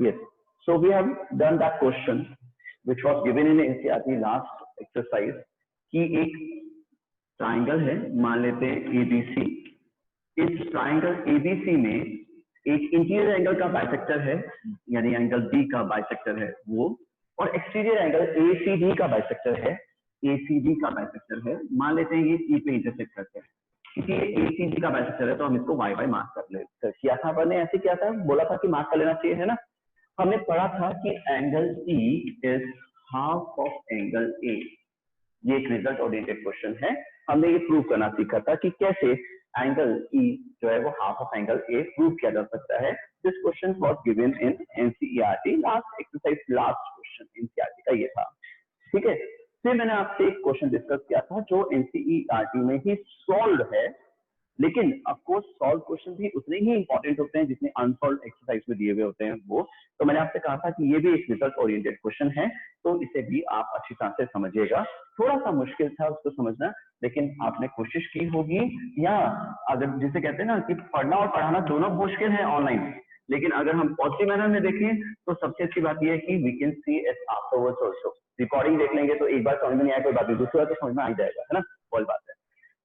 Yes. So we have done that question which was given in NCERT last exercise कि एक triangle है, मान लेते हैं ABC। इस ट्राइंगल ABC में एक इंटीरियर एंगल का बाइसेक्टर है, यानी एंगल B का बाइसेक्टर है वो, और एक्सटीरियर एंगल ACD का बाइसेक्टर है, ACD का बाइसेक्टर है। मान लेते हैं ये C पे इंटरसेक्ट करते हैं, क्योंकि ये ACD का बाइसेक्टर है तो हम इसको YY मार्क कर ले किया था। अपन ने ऐसे किया था, बोला था कि मार्क कर लेना चाहिए, है ना। हमने पढ़ा था कि angle E is half of angle A। ये एक रिजल्ट ओरिएंटेड क्वेश्चन है। हमने ये प्रूव करना सीखा था कि कैसे एंगल E जो है वो half of angle A prove किया जा सकता है। This question was given in NCERT last exercise, last question NCERT का ये था, ठीक है। फिर मैंने आपसे एक क्वेश्चन डिस्कस किया था जो NCERT में ही सॉल्व है, लेकिन ऑफ कोर्स सॉल्व क्वेश्चन भी उतने ही इंपॉर्टेंट होते हैं जितने अनसॉल्व एक्सरसाइज में दिए हुए होते हैं वो। तो मैंने आपसे कहा था कि ये भी एक रिजल्ट ओरिएंटेड क्वेश्चन है, तो इसे भी आप अच्छी तरह से समझिएगा। थोड़ा सा मुश्किल था उसको समझना, लेकिन आपने कोशिश की होगी, या अगर जिसे कहते हैं ना कि पढ़ना और पढ़ाना दोनों मुश्किल है ऑनलाइन, लेकिन अगर हम पॉजिटिव मैनर में देखें तो सबसे अच्छी बात यह है कि we can see it afterwards also. Recording देख लेंगे तो एक बार समझ में नहीं आया कोई बात नहीं, दूसरी बार तो समझ में आ जाएगा, है ना, वही बात है।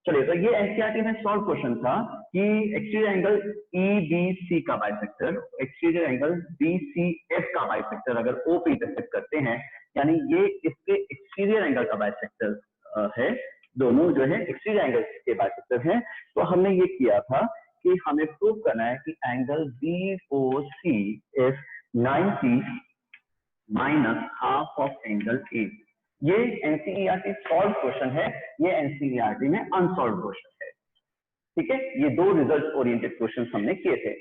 चलिए, तो ये एनसीईआरटी में सॉल्व क्वेश्चन था कि एक्सटीरियर एंगल EBC का बाइसेक्टर, एक्सटीरियर एंगल BCF का बाइसेक्टर अगर O पे इंटरसेक्ट करते हैं, यानी ये इसके एक्सटीरियर एंगल का बाइसेक्टर है, दोनों जो है एक्सटीरियर एंगल के बाइसेक्टर हैं। तो हमने ये किया था कि हमें प्रूव करना है कि angle BOC is 90 minus half of angle A। ये एनसीईआरटी सॉल्व क्वेश्चन है, ये एनसीईआरटी में अनसॉल्व क्वेश्चन है, ठीक है। ये दो रिजल्ट ओरिएंटेड क्वेश्चन हमने किए थे।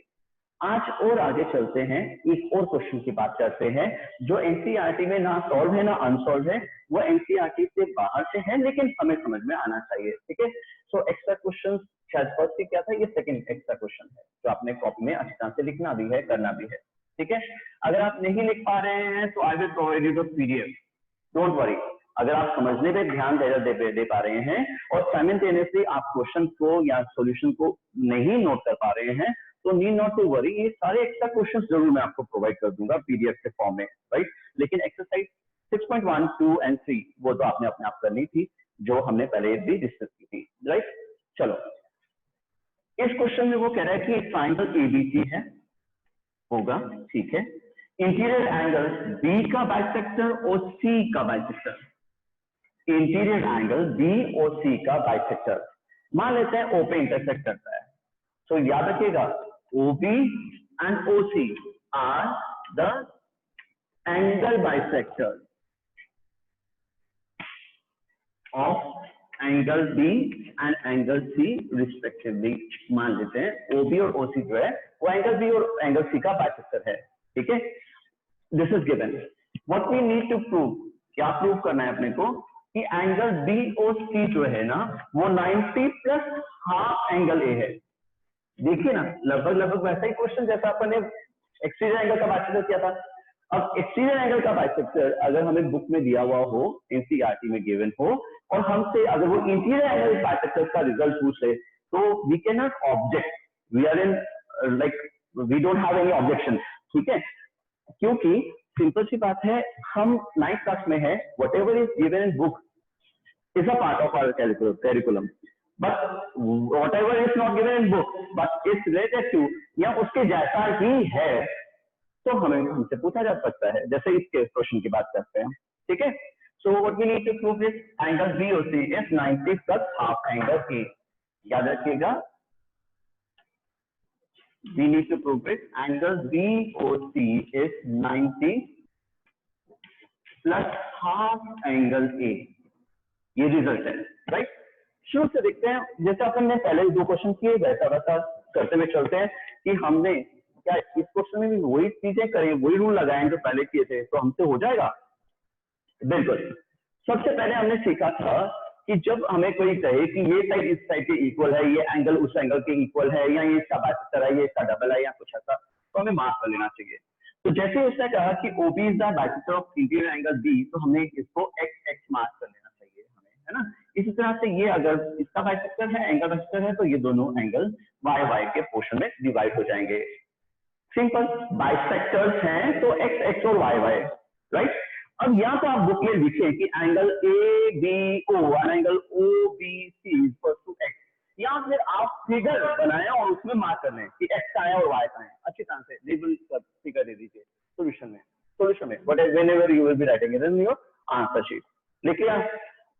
आज और आगे चलते हैं, एक और क्वेश्चन की बात करते हैं जो एनसीईआरटी में ना सॉल्व है ना अनसॉल्व है, वो एनसीईआरटी से बाहर से है लेकिन हमें समझ में आना चाहिए, ठीक है। सो एक्स्ट्रा क्वेश्चन शायद फर्स्ट क्या था, ये सेकंड एक्स्ट्रा क्वेश्चन है जो आपने कॉपी में अच्छी तरह से लिखना भी है, करना भी है, ठीक है। अगर आप नहीं लिख पा रहे हैं तो I will provide you the PDF, don't worry. अगर आप समझने पे ध्यान दे पा रहे हैं और साइमल्टेनियसली आप क्वेश्चन को या सॉल्यूशन को नहीं नोट कर पा रहे हैं तो नीड नॉट टू वरी, ये सारे एक्स्ट्रा क्वेश्चंस जरूर मैं आपको प्रोवाइड कर दूंगा PDF के फॉर्म में, राइट। लेकिन एक्सरसाइज 6.1, 2 and 3 वो तो आपने अपने आप करनी थी, जो हमने पहले भी डिस्कस की थी, राइट। चलो, इस क्वेश्चन में वो कह रहा है कि ट्राइंगल ABC है, होगा, ठीक है। इंटीरियर एंगल B का बाइसेक्टर और C का बाइसेक्टर, इंटीरियर एंगल B और C का बाइसेक्टर मान लेते हैं O पे इंटरसेक्ट करता है। तो याद रखिएगा OB and OC are the angle bisector of angle B and angle C respectively. मान लेते हैं OB और OC जो है वो एंगल B और एंगल C का बाइसेक्टर है, ठीक है। This is given, what we need to prove, क्या प्रूव करना है अपने को कि एंगल BOC जो है ना वो 90 प्लस हाफ एंगल A है। देखिए ना, लगभग वैसा ही क्वेश्चन जैसा अपन ने एक्सटीरियर एंगल का बाइसेक्टर किया था। अब एक्सटीरियर एंगल का बाइसेक्टर अगर हमें बुक में दिया हुआ हो, एनसीईआरटी में गिवन हो, और हमसे अगर वो इंटीरियर एंगल बाइसेक्टर का रिजल्ट पूछे तो we can not object, we are in like we don't have any objection, ठीक है। क्योंकि सिंपल सी बात है, हम 9th क्लास में है, whatever is given in book is a part of our curriculum, but whatever is not given in book but is related to या उसके जैसा ही है तो हमें हमसे पूछा जा सकता है, जैसे इस क्वेश्चन की बात करते हैं, ठीक है। So what we need to prove is angle BOC is 90 plus half angle A। याद रखिएगा, we need to prove it angle BOC is 90 plus half angle A। ये रिजल्ट है, राइट। शुरू से देखते हैं, जैसे अपन ने पहले दो क्वेश्चन किए वैसा वैसा करते हुए चलते हैं कि हमने क्या इस क्वेश्चन में भी वही चीजें करें, वही रूल लगाएं जो पहले किए थे, तो हमसे हो जाएगा बिल्कुल। सबसे पहले हमने सीखा था कि जब हमें कोई कहे कि ये साइड इस साइड के इक्वल है, ये एंगल उस एंगल के इक्वल है, या ये इसका बाइसेक्टर है, ये इसका डबल है, या कुछ ऐसा, तो हमें मार्क कर लेना चाहिए। तो जैसे उसने कहा कि OB is the bisector of interior angle B, तो हमने इसको x मार्क कर लेना चाहिए हमें, है ना। इसी तरह से ये अगर इसका बाइसेक्टर है, एंगल बाइसेक्टर है, तो ये दोनों एंगल y के पोर्शन में डिवाइड हो जाएंगे। सिंपल, बाइसेक्टर्स हैं तो एक्स एक्स और वाई वाई, राइट। अब यहाँ तो आप बुक में लिखे कि एंगल ए बी ओ और angle O B C equal to X, या फिर आप फिगर बनाए और उसमें मार्क कर लें कि एक्स का है और वाई का है, अच्छी तरह से लेबल फिगर दे दीजिए सॉल्यूशन में but whenever you will be writing it in your answer sheet, लिख लिया।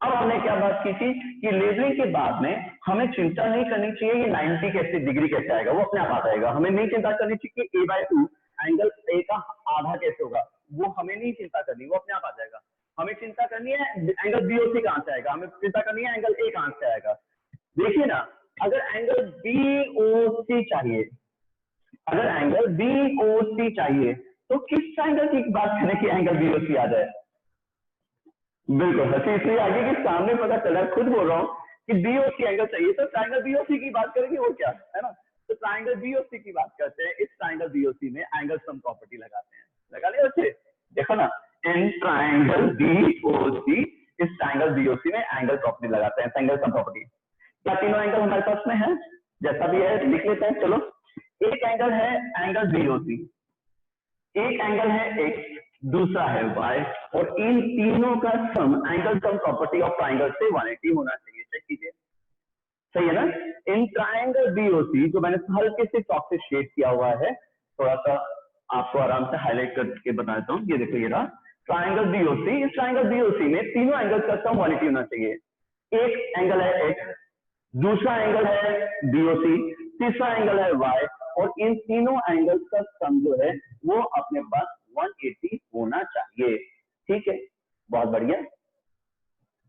अब हमने क्या बात की थी कि लेबलिंग के बाद में हमें चिंता नहीं करनी चाहिए ये 90 कैसे डिग्री कैसे आएगा, वो अपने आप आ जाएगा। हमें नहीं चिंता करनी चाहिए कि a/2 एंगल ए का आधा कैसे होगा, वो हमें नहीं चिंता करनी, वो अपने आप आ जाएगा। हमें चिंता करनी है एंगल बीओसी कहां से आएगा, हमें चिंता करनी है एंगल ए कहां से आएगा। देखिए ना, अगर एंगल बीओसी चाहिए, अगर एंगल बीओसी चाहिए तो किस एंगल की बात करें कि एंगल बीओसी आ जाए। बिल्कुल हंसी इसलिए आगे कि सामने पता चला, खुद बोल रहा हूँ कि बीओसी एंगल चाहिए तो ट्रायंगल बीओसी की बात करेंगे, और क्या है ना। तो ट्रायंगल बीओसी की बात करते हैं। इस ट्रायंगल बीओसी में एंगल सम प्रॉपर्टी लगाते हैं, लगा लिया बच्चे, देखो ना, इन ट्रायंगल बीओसी, इस ट्रायंगल बीओसी में एंगल प्रॉपर्टी लगाते हैं, एंगल सम प्रॉपर्टी। क्या तीनों एंगल हमारे पास में है, जैसा भी है लिख लेते हैं। चलो, एक एंगल है एंगल बीओसी, एक एंगल है एक्स, दूसरा है y, और इन तीनों का sum angle sum property of triangle से 180 होना चाहिए। चेक कीजिए, सही है ना। इन ट्रायंगल बीओसी, जो मैंने हल्के से चॉक से शेड किया हुआ है, थोड़ा सा आपको आराम से हाईलाइट करके बता देता हूँ। ये देखो, ये रहा ट्रायंगल बीओसी। इस ट्रायंगल बीओसी में तीनों एंगल का सम 180 होना चाहिए। एक एंगल है एक्स, दूसरा एंगल है बीओसी, तीसरा एंगल है y, और इन तीनों एंगल्स का सम जो है वो अपने पास 180 होना चाहिए। ठीक है, बहुत बढ़िया,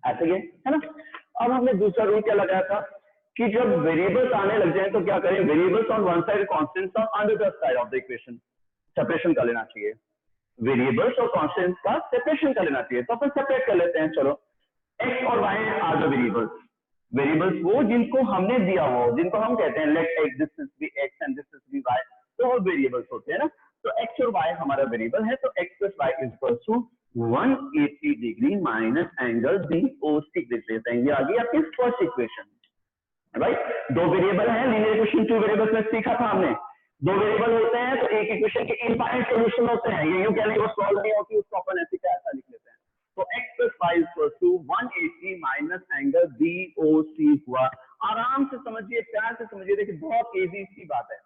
ऐसे ही है ना। अब हमने दूसरा रूल क्या लगाया था कि जब वेरिएबल्स आने लग जाए तो क्या करें, variables on one side, constants on another side of the equation, separation कर लेना चाहिए। वेरिएबल्स और कांस्टेंट्स का सेपरेशन कर लेना चाहिए, तो अपन सेपरेट कर लेते हैं। चलो, एक्स और Y are the variables, variables वो जिनको हमने दिया हो, जिनको हम कहते हैं let X this is be X and this is be Y, तो वो वेरिएबल्स होते हैं ना। तो एक्स और वाई हमारा वेरिएबल है, तो X plus Y is equal to 180 degree minus angle BOC लिख लेते हैं। ये आ गई आपकी फर्स्ट इक्वेशन, राइट। दो वेरिएबल है, लीनियर इक्वेशन टू वेरिएबल्स में सीखा था हमने। दो वेरिएबल होते हैं तो एक इक्वेशन के इनफाइनाइट सॉल्यूशन होते हैं, ये यूं कह लें वो सॉल्व नहीं होती, उसको अपन ऐसे का ऐसा लिख लेते हैं। तो x plus Y equal to 180 minus angle BOC हुआ। आराम से समझिए, प्यार से समझिए, देखिए बहुत इजी सी बात है,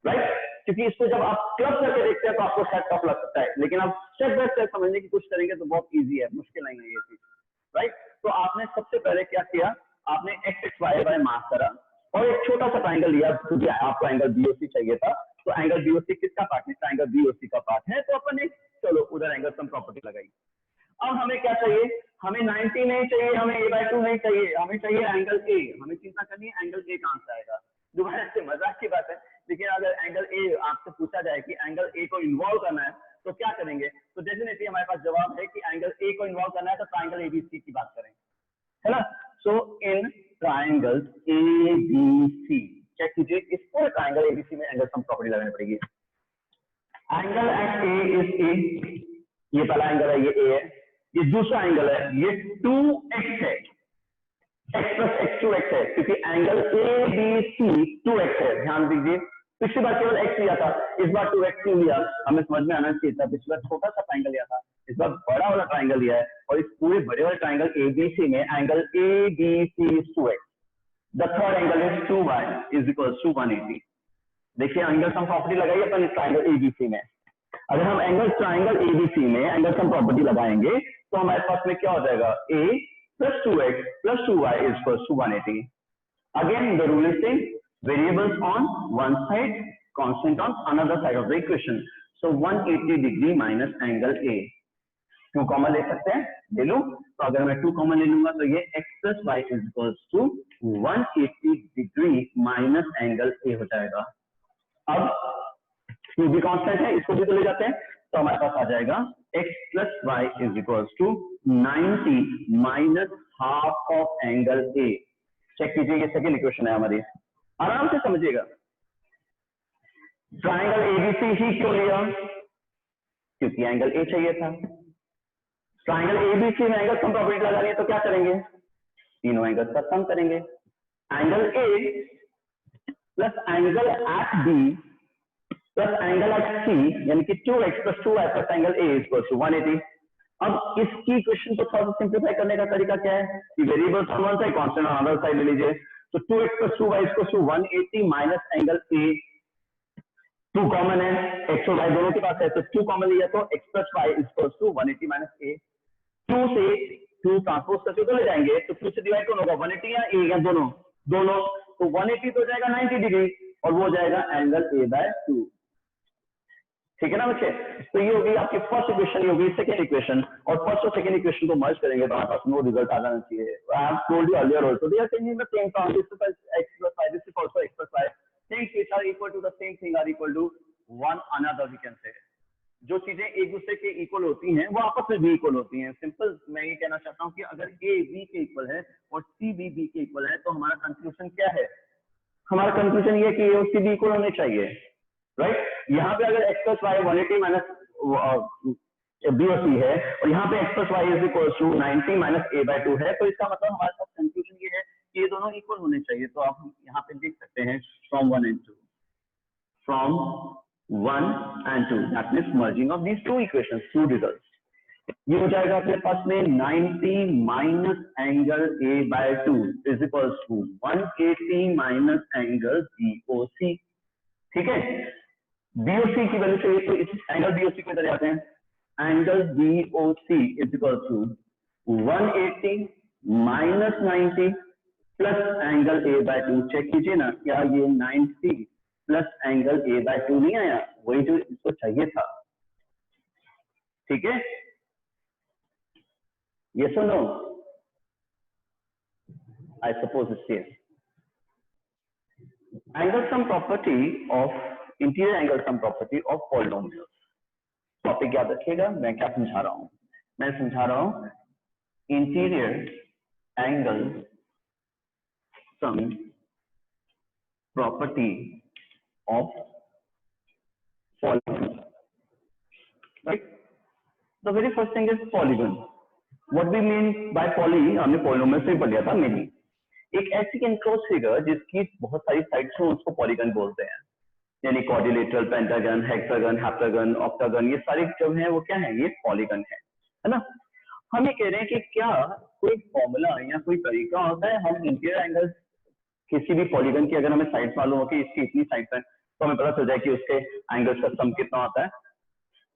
राइट। क्योंकि इसको जब आप क्लब करके देखते हैं तो आपको शायद टफ लग सकता है, लेकिन आप स्टेप बाय स्टेप समझने की कोशिश करेंगे तो बहुत इजी है, मुश्किल नहीं है ये चीज, राइट। तो आपने सबसे पहले क्या किया, आपने X X Y Y mark करा और एक छोटा सा ट्रायंगल लिया, क्योंकि आपको एंगल बीओसी चाहिए था। तो एंगल बीओसी किसका पार्ट है, ट्रायंगल बीओसी का पार्ट है, तो अपन ने चलो उधर एंगल सम प्रॉपर्टी लगाई। अब हमें क्या चाहिए, हमें 90 नहीं चाहिए, हमें a/2 नहीं चाहिए, हमें चाहिए एंगल ए। हमें चिंता करनी है एंगल ए कहां से आएगा। दोबारा से मजाक की बात है, लेकिन अगर एंगल ए आपसे पूछा जाए कि एंगल ए को इन्वॉल्व करना है तो क्या करेंगे, तो डेफिनेटली हमारे पास जवाब है कि एंगल ए को इन्वॉल्व करना है तो ट्रायंगल एबीसी की बात करें, है ना। So in triangle ABC, check कीजिए, इस पूरे ट्रायंगल एबीसी में एंगल सम प्रॉपर्टी लगानी पड़ेगी। Angle at A is A, ये पहला एंगल है, ये ए है। ये दूसरा एंगल है, ये 2x है, x प्लस x 2x है, क्योंकि angle A B C 2x है। ध्यान दीजिए, पिछली बार केवल x लिया था, इस बार 2x क्यों लिया, हमें समझ में आना चाहिए था। पिछली बार छोटा सा ट्रायंगल लिया था, इस बार बड़ा वाला ट्रायंगल लिया है, और इस पूरे बड़े वाले ट्रायंगल एबीसी में angle A B C is 2x, the third angle is 2y is equal to 180। देखिए एंगल सम प्रॉपर्टी लगाई अपन इस ट्रायंगल एबीसी में। अगर हम एंगल ट्रायंगल एबीसी में एंगल सम प्रॉपर्टी लगाएंगे तो हमारे पास में क्या हो जाएगा, a plus 2x plus 2y is equals to 180. Again the rule is same, variables on one side, constant on another side of the equation. So 180 degree minus angle a, 2 common ले सकते हैं, ले लो। तो अगर मैं 2 कॉमन ले लूंगा तो ये x plus y is equals to 180 degree minus angle a हो जाएगा। अब ये भी कांस्टेंट है, इसको भी तो ले जाते हैं, तो हमारे पास आ जाएगा x plus Y is equal to 90 minus half of angle A. Check कीजिए, ये सेकंड इक्वेशन है हमारी, आराम से समझिएगा। ट्रायंगल एबीसी ही क्यों लिया, क्योंकि एंगल ए चाहिए था। ट्रायंगल एबीसी में एंगल सम प्रॉपर्टी लगानी है तो क्या करेंगे, तीनों एंगल का सम करेंगे। Angle A plus angle at B plus angle at C यानी कि 2x + 2y plus angle A equal to 180। अब इसकी इक्वेशन को थोड़ा सा सिंप्लीफाई करने का तरीका क्या है कि variables on one side constant on other side ले लीजिए। तो 2x + 2y equal to 180 minus angle A, 2 common है, x और y दोनों के पास है तो 2 कॉमन लिया तो x + y equal to 180 minus A. 2 से 2 ट्रांसपोज करके तो ले जाएंगे तो 2 से डिवाइड कौन होगा, 180 या ए या दोनों दोनों, तो 180 तो हो जाएगा 90 डिग्री और वो हो जाएगा एंगल a/2। ठीक है ना बच्चे। तो ये होगी आपकी फर्स्ट इक्वेशन, ये होगी सेकंड इक्वेशन, और फर्स्ट और सेकंड इक्वेशन को मर्ज करेंगे तो हमारे पास नो रिजल्ट आ जाना चाहिए। I have told you earlier also they are changing the same term, this is x + y, this is also x + y, things which are equal to the same thing are equal to one another, we can say। जो चीजें एक दूसरे के equal होती हैं वो आपस में भी इक्वल होती हैं। सिंपल मैं ये कहना चाहता हूँ कि अगर a b के इक्वल है और c b के इक्वल है तो हमारा कंक्लूजन क्या है, हमारा कंक्लूजन ये कि a और c b इक्वल होने चाहिए, राइट। यहाँ पे अगर x + y 180 माइनस b और c है और यहाँ पे x + y is equal to 90 minus a/2 है, तो इसका मतलब हमारे पास कंक्लूजन ये है कि ये दोनों इक्वल होने चाहिए। तो आप यहाँ पे देख सकते हैं from 1 and 2, from 1 and 2, that means merging of these two equations, two results। ये हो जाएगा अपने पास में 90 minus angle a/2 is equal to 180 minus angle BOC। ठीक है, BOC की वैल्यू चाहिए तो इस एंगल BOC को इधर आते हैं, angle BOC is equal to 180 minus 90 plus angle a/2। चेक कीजिए ना क्या ये 90 प्लस एंगल a/2 नहीं आया, वही जो इसको चाहिए था। ठीक है, यस और no, I suppose it's yes. Angle sum property of interior angle sum property of polynomials. Topic याद रखिएगा, मैं क्या समझा रहा हूं, मैं समझा रहा हूं interior angle sum property of polygon, right? The very first thing is polygon. What we mean by poly, हमने polynomial से पढ़ लिया था मिनी। एक ऐसी enclosed figure जिसकी बहुत सारी साइड्स हो उसको polygon बोलते हैं, यानी quadrilateral, pentagon, hexagon, heptagon, octagon, ये सारी जो है वो क्या है, ये polygon है ना। हम ये कह रहे हैं कि क्या कोई फॉर्मूला या कोई तरीका होता है हम इंटीरियर एंगल किसी भी पॉलीगन की, अगर हमें साइड मालूम हो कि इसकी इतनी साइड है तो हमें पता चल जाए कि उसके एंगल्स का सम कितना होता है,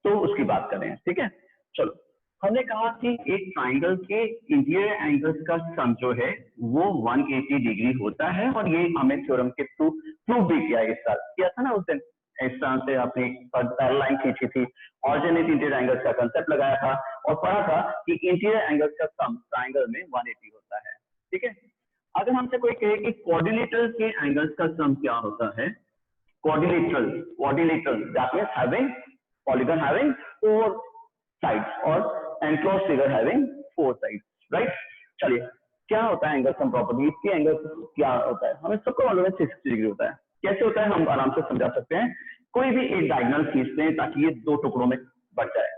तो उसकी बात करें। ठीक है, चलो हमने कहा कि एक ट्राइंगल के इंटीरियर एंगल्स का सम जो है वो 180 डिग्री होता है, और ये हमें थ्योरम के थ्रू प्रूव भी किया था ना उस दिन। इस तरह से आपने पैरेलल लाइन खींची थी, ऑल्टरनेट इंटीरियर एंगल्स का कंसेप्ट लगाया था और पढ़ा था कि इंटीरियर एंगल्स का सम ट्राइंगल में 180 होता है। ठीक है, अगर हमसे कोई कहे कि क्वाड्रिलेटरल के एंगल्स का सम क्या होता है, quadrilateral that means having polygon having 4 sides or enclosed figure having 4 sides, right? चलिए क्या होता है एंगल सम प्रॉपर्टी, इसके एंगल क्या होता है हमें सबको मालूम है, 360 डिग्री होता है। कैसे होता है हम आराम से समझा सकते हैं, कोई भी एक डायगोनल खींचते हैं ताकि ये दो टुकड़ों में बट जाए।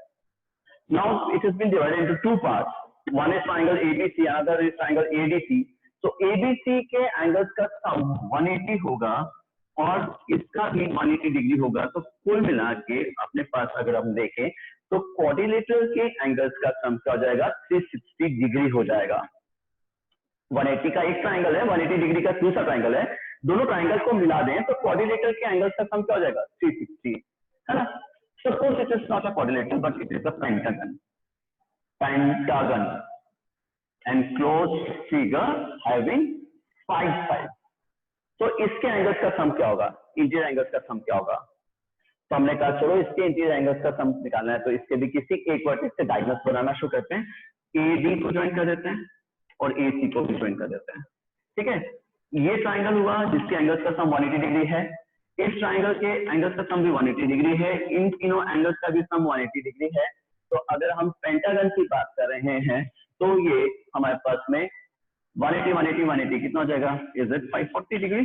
Now it has been divided into two parts, one is triangle ABC, another is triangle ADC। तो ABC के एंगल्स का सम 180 होगा और इसका भी 180 डिग्री होगा, तो कुल मिला के अपने पास अगर हम देखें तो क्वाड्रिलेटरल के एंगल्स का सम क्या हो जाएगा, 360 डिग्री हो जाएगा। 180 का एक ट्राइंगल है, 180 डिग्री का दूसरा ट्राइंगल है, दोनों ट्राइंगल को मिला दें तो क्वाड्रिलेटरल के एंगल्स का सम क्या हो जाएगा, 360, है ना। Suppose it is not a quadrilateral but it is a pentagon, pentagon enclosed figure having 5 sides। तो इसके एंगल्स का सम क्या होगा, इंटीरियर एंगल्स का सम क्या होगा। तो हमने कहा चलो इसके इंटीरियर एंगल्स का सम निकालना है, तो इसके भी किसी एक वर्टेक्स से डायगोनल्स बनाना शुरू करते हैं, AD को ज्वाइन कर देते हैं और AC को भी ज्वाइन कर देते हैं। ठीक है, ये ट्राइंगल हुआ जिसके एंगल्स का सम 180 डिग्री है, इस ट्राइंगल के एंगल्स का सम भी 180 डिग्री है, इन तीनों एंगल्स का भी सम 180 डिग्री है। तो अगर हम पेंटागन की बात कर रहे हैं तो ये हमारे पास में 180 180 180 कितना हो जाएगा, इज इट 540 डिग्री।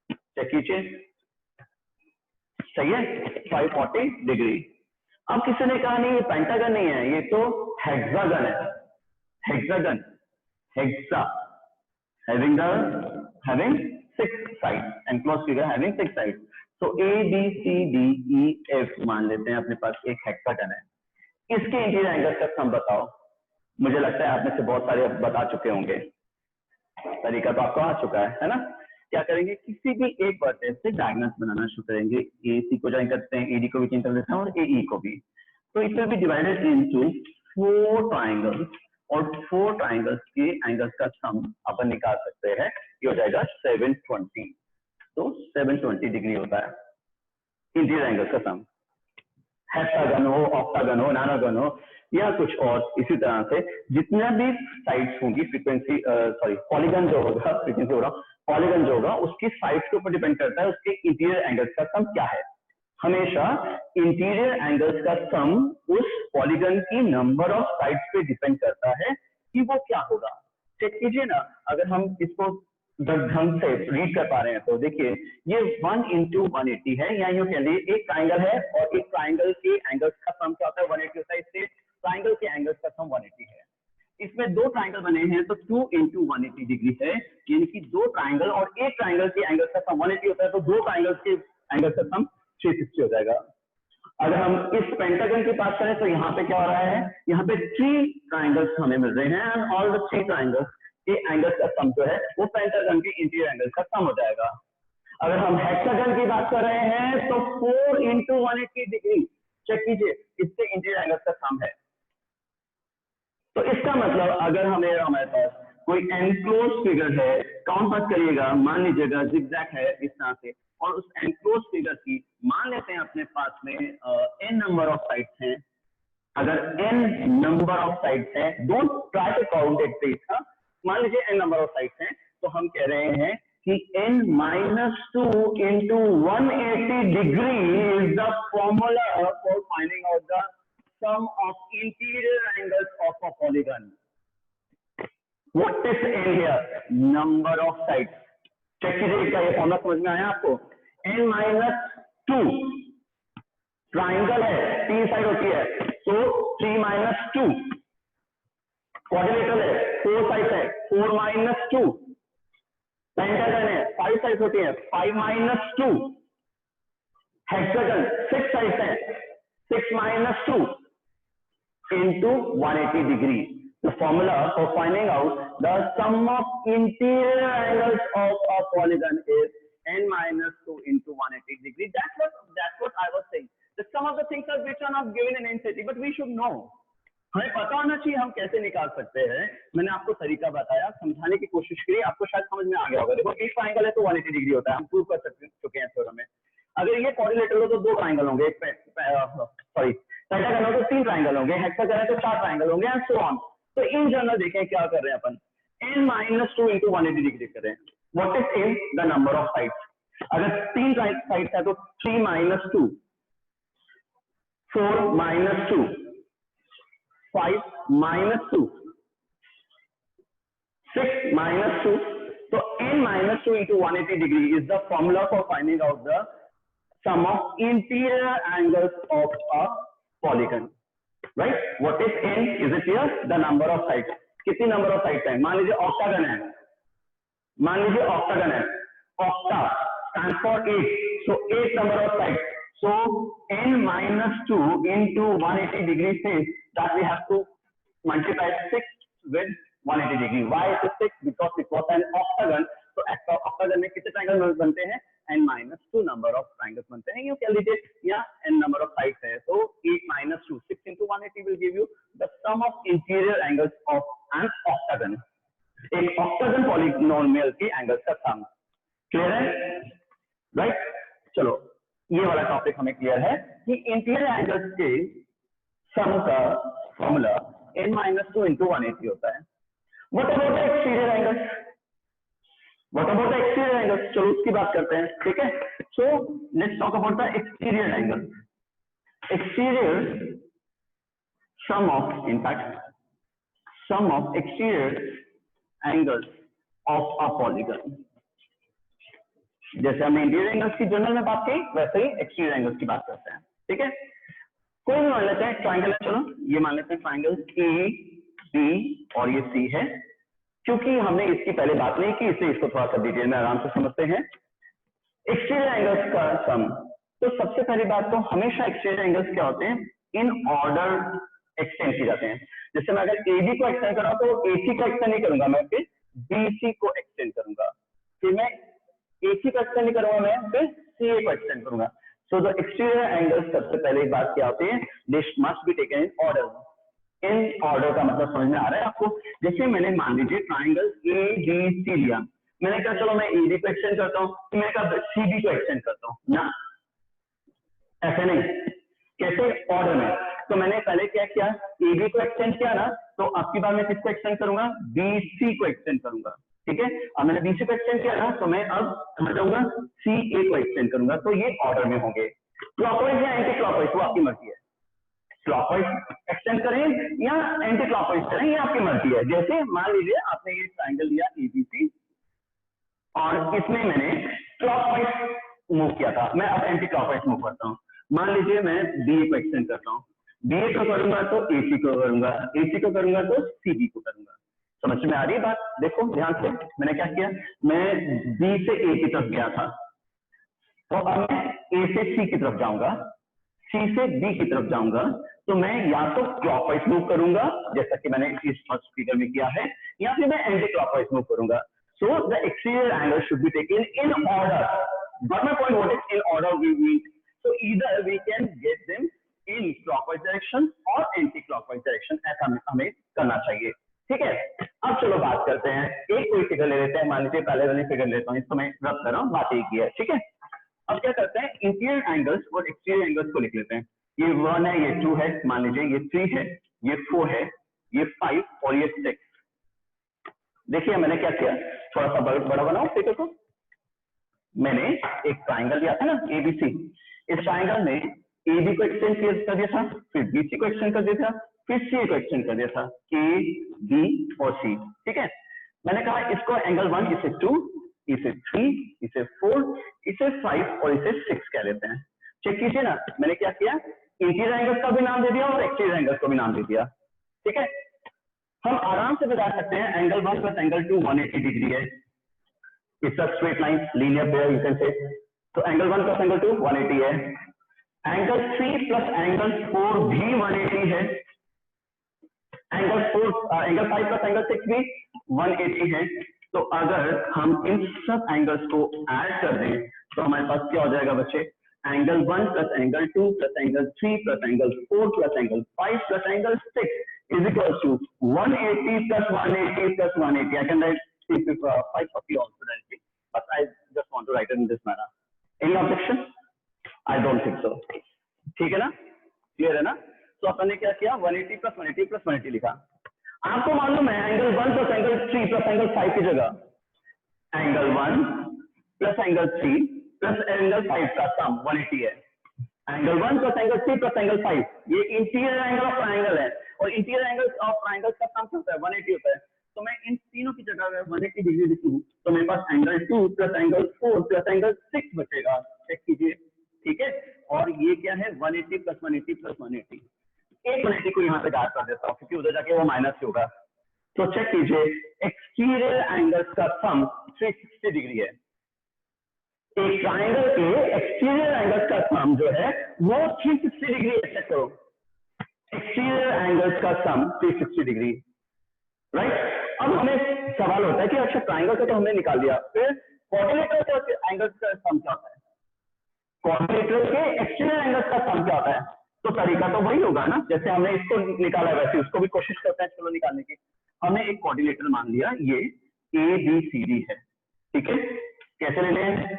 चेक कीजिए, सही है, 540 डिग्री। अब किसी ने कहा नहीं ये पेंटागन नहीं है, ये तो हेक्सागन है, hexagon, hexa having 6 sides, enclosed figure having 6 sides। तो ABCDEF मान लेते हैं अपने पास एक हेक्सागन है, इसके इंटीरियर एंगल्स का सम बताओ। मुझे लगता है आप में से बहुत सारे अब बता चुके होंगे, तरीका तो आपको आ चुका है ना। क्या करेंगे, किसी भी एक वर्टेक्स से डायगोनल्स बनाना शुरू करेंगे। AC को ज्वाइन करते हैं, AD को भी ज्वाइन कर देते हैं और AE को भी। तो it will be divided into 4 triangles और 4 ट्रायंगल्स के एंगल्स का सम अपन निकाल सकते हैं, ये हो जाएगा 720। तो 720 डिग्री होता है इंटीरियर एंगल्स का सम। हेक्सागन हो, ऑक्टागन हो, नानागन हो या कुछ और इसी तरह से जितना भी साइड्स होंगी, फ्रीक्वेंसी पॉलीगन जो होगा, फ्रीक्वेंसी हो रहा पॉलीगन जो होगा उसकी साइड्स के ऊपर डिपेंड करता है उसके इंटीरियर एंगल्स का सम क्या है। हमेशा इंटीरियर एंगल्स का सम उस पॉलीगन की नंबर ऑफ साइड्स पे डिपेंड करता है कि वो क्या होगा। चेक कीजिए ना, अगर हम इसको ढंग से रीड कर पा रहे हैं तो देखिए ये 1 into 180 है, या यूं कह लीजिए एक ट्राइंगल है और एक ट्राइंगल के एंगल्स का सम क्या होता है 180 होता है, इससे ट्राइंगल के एंगल्स का सम 180 है। इसमें दो ट्राइंगल बने हैं तो 2 into 180 डिग्री है, यानी कि दो ट्राइंगल और एक ट्राइंगल के एंगल्स का सम 180 होता है, तो दो ट्राइंगल्स के एंगल्स का सम 360 हो जाएगा। अगर हम इस पेंटागन की बात करें तो यहाँ पे क्या हो रहा है, यहाँ पे 3 ट्राइंगल्स हमें मिल रहे हैं एंड ऑल द 3 ट्राइंगल्स के एंगल्स का सम जो है वो पेंटागन के इंटीरियर एंगल्स का सम हो जाएगा। अगर हम हेक्सागन की बात कर रहे हैं तो 4 into 180 डिग्री, चेक कीजिए इसके इंटीरियर एंगल्स का सम है। तो इसका मतलब अगर हमारे पास कोई एनक्लोज फिगर है, काउंट मत करिएगा, मान लीजिएगा जिगजैग है इस तरह से, और उस एनक्लोज फिगर की मान लेते हैं अपने पास में n नंबर ऑफ साइड्स हैं। अगर n नंबर ऑफ साइड्स हैं, don't try to count it please, मान लीजिए n नंबर ऑफ साइड्स हैं, तो हम कह रहे हैं कि n-2 into 180 degree is the formula for finding out the sum of interior angles of a polygon. What is n here? Number of sides. Check कीजिए क्या ये फॉर्मूला समझ में आया आपको? n-2 ट्राइंगल है, 3 साइड होती है, तो 3-2 क्वाड्रिलेटरल है, 4 साइड है, 4-2 पेंटागन है, 5 साइड होती है, 5-2 हेक्सागन 6 साइड है, 6-2 into 180 degree. The formula for finding out the sum of interior angles of a polygon is n-2 into 180 degree. That's what I was saying. The sum of the things are which are not given in NCERT, but we should know. हमें पता होना चाहिए हम कैसे निकाल सकते हैं। मैंने आपको तरीका बताया, समझाने की कोशिश की, आपको शायद समझ में आ गया होगा। देखो एक ट्राइंगल है तो 180 डिग्री होता है, हम प्रूव कर चुके हैं थ्योरम में। अगर ये क्वाड्रिलेटरल हो तो 2 ट्राइंगल होंगे, पेंटागन हो तो 3 ट्राइंगल होंगे, हेक्सागन है तो 4 ट्राइंगल होंगे एंड सो ऑन। तो इन जनरल देखें क्या कर रहे हैं अपन, n-2 into 180 डिग्री कर रहे हैं। What is n? The number of sides. अगर 3 साइड्स है तो 3-2, 4-2, 5-2, 6-2, so n-2 into 180 degree is the formula for finding out the sum of interior angles of a polygon, right? What is n? Is it here? The number of sides. कितनी number of sides है? मान लीजिए octagon है, octa stands for 8, so 8 number of sides. So n-2 into 180 degree says that we have to multiply 6 with 180 degree. Why is it 6? Because it was an octagon. So octagon में कितने triangle बनते हैं? n-2 number of triangles बनते हैं। ये कह लीजिए या n number of sides है, so 8-2, 6 into 180 will give you the sum of interior angles of an octagon. एक octagon polynomial के एंगल्स का सम। क्लियर है? राइट? चलो ये वाला टॉपिक हमें क्लियर है कि इंटीरियर एंगल्स के सम का फॉर्मूला n-2 into 180 होता है। What about the exterior angles? चलो उसकी बात करते हैं, ठीक है। So let's talk about the exterior angle. Exterior sum of exterior angles of a polygon. जैसे हमने इंटीरियर एंगल्स की जनरल में बात की, वैसे ही एक्सटीरियर एंगल्स की बात करते हैं, ठीक है। कोई भी मान लेते हैं ट्राइंगल है, चलो ये मान लेते हैं ट्राइंगल A, B और ये C है। क्योंकि हमने इसकी पहले बात नहीं की इसलिए इसको थोड़ा सा डिटेल में आराम से समझते हैं। एक्सटीरियर एंगल्स का सम, तो सबसे पहली बात तो हमेशा एक्सटीरियर एंगल्स क्या होते हैं, इन ऑर्डर एक्सटेंड किए जाते हैं। जैसे मैं अगर एबी को एक्सटेंड कर रहा हूं तो एसी को एक्सटेंड नहीं करूंगा, मैं फिर बीसी को एक्सटेंड करूंगा, फिर मैं एसी को एक्सटेंड नहीं करूंगा, मैं फिर सीए को एक्सटेंड करूंगा। सो द एक्सटीरियर एंगल्स सबसे पहले बात क्या होती है, this must be taken in order. In order का मतलब समझ में आ रहा है आपको? जैसे मैंने मान लीजिए ट्राइंगल ए बी सी लिया, मैंने कहा चलो मैं एडी को एक्सटेंड करता हूँ, तो मैंने कहा सीबी को एक्सटेंड करता हूँ ना, ऐसे नहीं, कैसे? ऑर्डर में। तो मैंने पहले क्या किया, एबी को एक्सटेंड किया ना, तो आपकी बार मैं किसको एक्सटेंड करूंगा, बीसी को एक्सटेंड करूंगा, ठीक है। अब मैंने बीसी को एक्सटेंड किया ना, तो मैं अब समझ जाऊंगा सीए को एक्सटेंड करूंगा, तो ये ऑर्डर में होंगे। क्लॉकवाइज या एंटी क्लॉकवाइज वो आपकी मर्जी है, क्लॉकवाइज एक्सटेंड करें या एंटी क्लॉकवाइज करें, ये आपकी मर्जी है। जैसे मान लीजिए आपने ये ट्राइंगल लिया एबीसी और इसमें मैंने क्लॉकवाइज मूव किया था, मैं अब एंटी क्लॉकवाइज मूव करता हूँ। मान लीजिए मैं बीए को एक्सटेंड करता हूँ, बीए को करूंगा तो एसी को करूंगा, एसी को करूंगा तो सीबी को करूंगा। समझ में आ रही है बात? देखो ध्यान से, मैंने क्या किया, मैं बी से ए की तरफ गया था, तो अब मैं ए से सी की तरफ जाऊंगा, सी से बी की तरफ जाऊंगा, तो मैं या तो क्लॉकवाइज मूव करूंगा जैसा कि मैंने इस फर्स्ट फिगर में किया है, या फिर मैं एंटी क्लॉकवाइज मूव करूंगा। So the exterior angle should be taken in order, but my point what is in order we mean, so either we can get them in clockwise direction और anti clockwise direction, ऐसा हमें करना चाहिए, ठीक है। अब चलो बात करते हैं, एक कोई फिगर ले लेते हैं, मान लीजिए पहले वाली फिगर लेता हूँ, इसको मैं रब कर रहा हूँ, बात एक ही है, ठीक है। अब क्या करते हैं, इंटीरियर एंगल्स और एक्सटीरियर एंगल्स को लिख लेते हैं। ये 1 है, ये 2 है, मान लीजिए ये 3 है, ये 4 है, ये 5 और ये 6। देखिए मैंने क्या किया, थोड़ा सा बड़ा बनाओ फिगर को। मैंने एक ट्राइंगल लिया था ना एबीसी, इस ट्राइंगल में एबी को एक्सटेंड कर दिया था, फिर बीसी को एक्सटेंड कर दिया था, फिर सी को एक्सटेंड कर दिया था, ए बी और सी, ठीक है। मैंने कहा इसको एंगल 1, इसे 2, इसे 3, इसे 4, इसे 5 और इसे 6 कह लेते हैं। चेक कीजिए ना, मैंने क्या किया, इंटीरियर एंगल्स का भी नाम दे दिया और एक्सटीरियर एंगल्स को भी नाम दे दिया, ठीक है। हम आराम से बता सकते हैं एंगल 1 प्लस एंगल 2 180 डिग्री है, it's a straight line, linear pair you can say. So angle 1 plus angle 2 180 है, angle 3 plus angle 4 भी 180 है, angle 5 plus angle 6 भी 180 है। तो अगर हम इन सब एंगल्स को ऐड कर दें तो हमारे पास क्या हो जाएगा बच्चे, angle 1 plus angle 2 plus angle 3 plus angle 4 plus angle 5 plus angle 6 is equals to 180 plus 180 plus 180. I can write 540 also directly, but I just want to write it in this manner. Any objection? I don't think so. ठीक है ना, clear है ना? तो अपन ने क्या किया, 180 plus 180 plus 180 लिखा। आपको मालूम है angle 1 plus angle 3 plus angle 5 की जगह angle 1 plus angle 3 plus angle 5 का सम 180 है। Angle 1 plus angle 3 plus angle 5 ये इंटीरियर एंगल ऑफ ट्राइंगल है, और इंटीरियर एंगल ऑफ ट्राइंगल का सम क्या होता है, 180 होता है। तो मैं इन तीनों की जगह अगर 180 डिग्री लिखूं तो मेरे पास angle 2 plus angle 4 plus angle 6 बचेगा। चेक कीजिए, ठीक है। और ये क्या है, 180 प्लस 180 प्लस 180। एक 180 को यहाँ पे गायब कर देता हूँ क्योंकि उधर जाके वो माइनस होगा। तो चेक कीजिए, एक्सटीरियर एंगल्स का सम 360 डिग्री है। एक ट्राइंगल के एक्सटीरियर एंगल्स का सम जो है वो 360 डिग्री है। चेक करो, एक्सटीरियर एंगल्स का सम 360 डिग्री, राइट। अब हमें सवाल होता है कि अच्छा ट्राइंगल का तो हमने निकाल दिया, फिर क्वाड्रिलेटरल के एंगल्स का सम क्या होता है, क्वाड्रिलेटरल के एक्सटीरियर एंगल्स का सम क्या होता है। तो तरीका तो वही होगा ना, जैसे हमने इसको निकाला वैसे उसको भी कोशिश करते हैं चलो निकालने की। हमने एक क्वाड्रिलेटरल मान लिया, ये ABCD है, ठीक है। कैसे लेने हैं,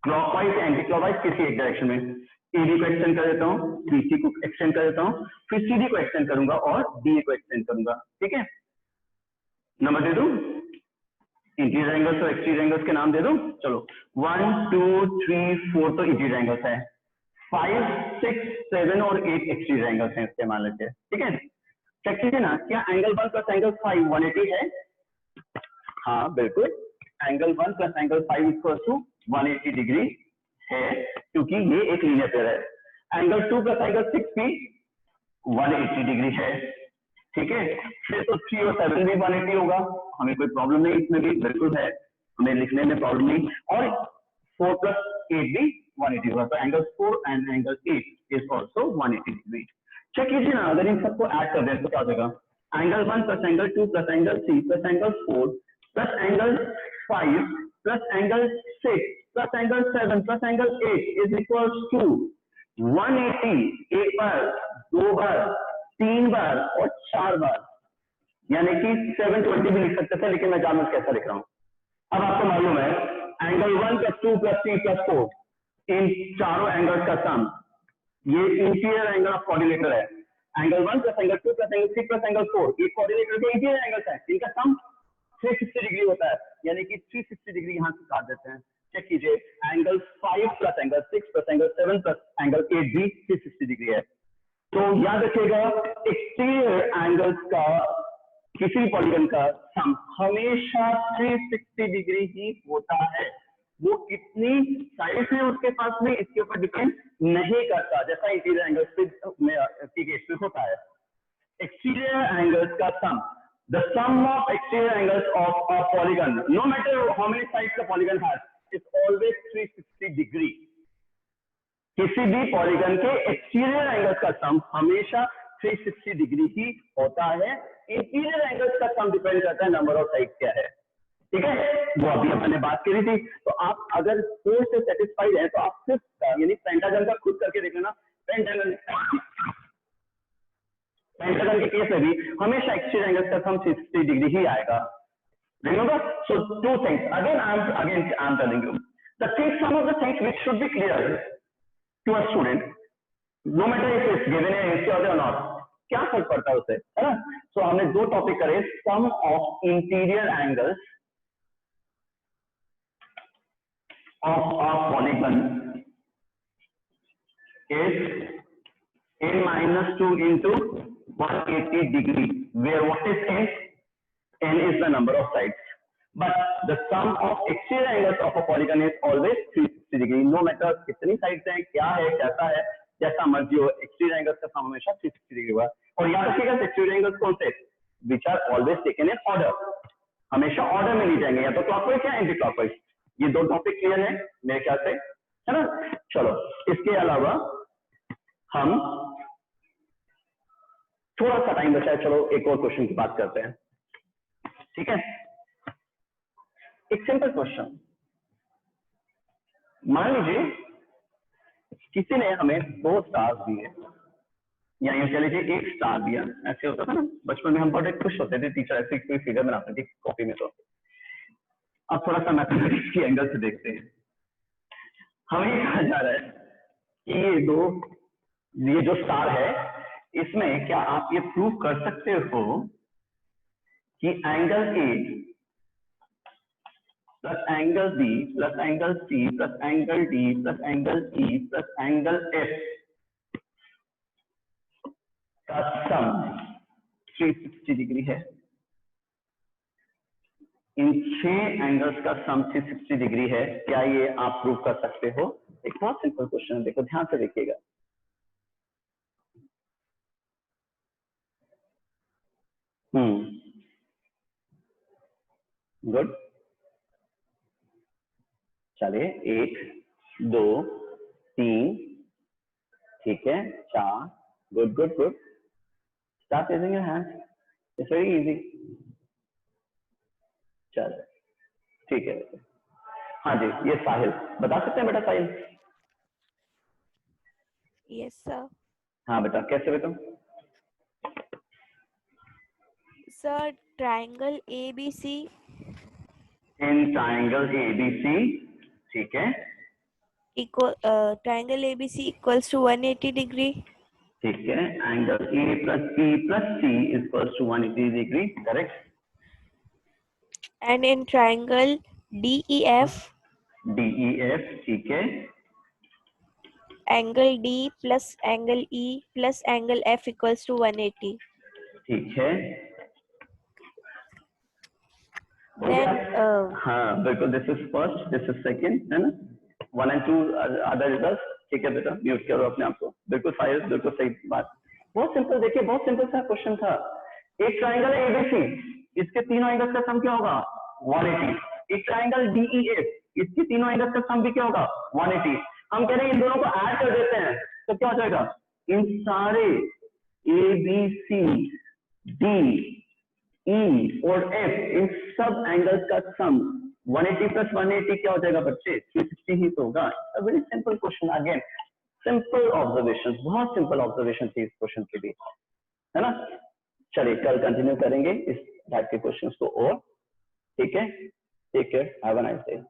क्लॉकवाइज एंटी क्लॉकवाइज किसी एक डायरेक्शन में। AB को एक्सटेंड कर देता हूँ, BC को एक्सटेंड कर देता हूँ, फिर CD को एक्सटेंड करूंगा और DA को एक्सटेंड करूंगा, ठीक है। नंबर दे दूं, इंटीरियर एंगल्स और एक्सटीरियर एंगल्स के नाम दे दूं, चलो 1 2 3 4 तो इंटीरियर एंगल्स है, 5 6 7 और 8 एक्सटीरियर एंगल्स हैं इसके मान लेते हैं, ठीक है। चेक कीजिए ना, क्या एंगल 1 प्लस एंगल 5 180 है? हाँ बिल्कुल, angle 1 plus angle 5 equal to 180 degree है क्योंकि ये एक लीनियर पेयर है। एंगल 2 प्लस एंगल 6 भी 180 डिग्री है, ठीक है। फिर तो 3 और 7 भी 180 होगा, हमें कोई प्रॉब्लम नहीं, इसमें भी बिल्कुल है, हमें लिखने में प्रॉब्लम नहीं। और 4 प्लस 8 भी 180 होगा, तो angle 4 and angle 8 is also 180 degree. Check कीजिए ना, अगर इन सबको ऐड कर दें तो क्या हो जाएगा, angle 1 plus angle 2 plus angle 3 plus angle 4 plus angle 5 plus angle 6 plus angle 7 plus angle 8 is equal to 180, एक बार, दो बार, तीन बार और चार बार, यानी कि 720 भी लिख सकते थे, लेकिन मैं जानबूझ कैसा लिख रहा हूं। अब आपको मालूम है एंगल 1 प्लस 2 प्लस 3 प्लस 4, इन चारों एंगल्स का सम, ये इंटीरियर एंगल ऑफ कोऑर्डिनेटर है। Angle 1 plus angle 2 plus angle 3 plus angle 4, ये कोऑर्डिनेटर के इंटीरियर एंगल्स हैं, इनका सम 360 डिग्री होता है, यानी कि 360 डिग्री यहां से काट देते हैं। चेक कीजिए, angle 5 plus angle 6 plus angle 7 plus angle 8 भी 360 डिग्री है। तो याद रखिएगा, एक्सटीरियर एंगल्स का किसी पॉलीगन का सम हमेशा 360 डिग्री ही होता है। वो कितनी साइड है उसके पास में, इसके ऊपर डिपेंड नहीं करता, जैसा इंटीरियर एंगल्स में केस में होता है। एक्सटीरियर एंगल्स का सम, the sum of exterior angles of a polygon, no matter how many sides the polygon has, is always 360 degree. किसी भी पॉलीगन के एक्सटीरियर एंगल्स का सम हमेशा 360 डिग्री ही होता है। इंटीरियर एंगल्स का सम डिपेंड करता है नंबर ऑफ साइड क्या है, ठीक है, वो अभी अपने बात करी थी। तो आप अगर 4 से सेटिस्फाइड है तो आप सिर्फ यानी पेंटागन का खुद करके देख लेना। पेंटागन के केस में भी हमेशा एक्सटीरियर एंगल्स का सम 360 डिग्री ही आएगा। Remember, so two things. Again, I'm telling you, some of the things which should be clear to a student, no matter if it's given in NCERT or not, क्या फर्क पड़ता है उससे, है ना? So हमने दो टॉपिक करे, sum of interior angles of a polygon is n-2 into 180 degree, where what is n? N is the number of sides, but the sum of exterior angles of a polygon is always 360 degree, no matter कितनी sides हैं, क्या है, कैसा है, जैसा मर्जी हो, exterior angles का sum हमेशा 360 डिग्री हुआ। और याद रखिएगा exterior angles कौन से, which are always taken in order, हमेशा ऑर्डर में लिए जाएंगे, या तो क्लॉकवाइज या एंटी क्लॉकवाइज। ये दो टॉपिक क्लियर है मेरे ख्याल से, है ना? चलो, इसके अलावा हम थोड़ा सा टाइम बचा है, चलो एक और क्वेश्चन की बात करते हैं, ठीक है? एक सिंपल क्वेश्चन, मान लीजिए किसी ने हमें 2 स्टार्स दिए, या यूं कह लीजिए 1 स्टार दिया। ऐसे होता था ना बचपन में, हम बड़े खुश होते थे, टीचर ऐसे कोई फिगर बनाते थे कॉपी में। तो अब थोड़ा सा मैथमेटिक्स की एंगल से देखते हैं। हमें कहा जा रहा है कि ये जो स्टार है, इसमें क्या आप ये प्रूव कर सकते हो कि angle A plus angle B plus angle C plus angle D plus angle E plus angle F का सम 360 डिग्री है? इन 6 एंगल्स का सम 360 डिग्री है, क्या ये आप प्रूव कर सकते हो? एक बहुत सिंपल क्वेश्चन है, देखो ध्यान से देखिएगा। गुड, चलिए 1 2 3, ठीक है, 4, good good good, start raising your hand, it's very easy. चलो ठीक है, हाँ जी, ये साहिल बता सकते हैं बेटा? Sahil, yes sir. हाँ बेटा, कैसे बेटा? Sir triangle ABC, in triangle ABC, ठीक है, triangle ABC equals to 180 degree, ठीक है, angle A plus B plus C equals to 180 degree, correct. And in triangle DEF, ठीक है, angle D plus angle E plus angle F equals to 180। ठीक है, हाँ बिल्कुल, this is first, this is second, है ना? 1 and 2 अदर रिजल्ट, ठीक है बेटा, म्यूट करो अपने आप को, बिल्कुल साहिल, बिल्कुल सही बात। बहुत सिंपल, देखिए बहुत सिंपल सा क्वेश्चन था। एक ट्राइंगल एबीसी, इसके तीनों एंगल्स का सम क्या होगा? 180। एक ट्राइंगल डीईएफ, इसकी तीनों एंगल्स का सम भी क्या होगा 180। हम कह रहे हैं इन दोनों को ऐड कर देते हैं तो क्या हो जाएगा, इन सारे ए बी सी डी ई और एफ इन सब एंगल्स का सम 180 प्लस 180 क्या हो जाएगा बच्चे 360 ही तो होगा। Very simple question, again simple observation, बहुत सिंपल ऑब्जर्वेशन थी इस क्वेश्चन के लिए, है ना। चलिए कल कंटिन्यू करेंगे इस टाइप के क्वेश्चंस को और, ठीक है। Take care, have a nice day.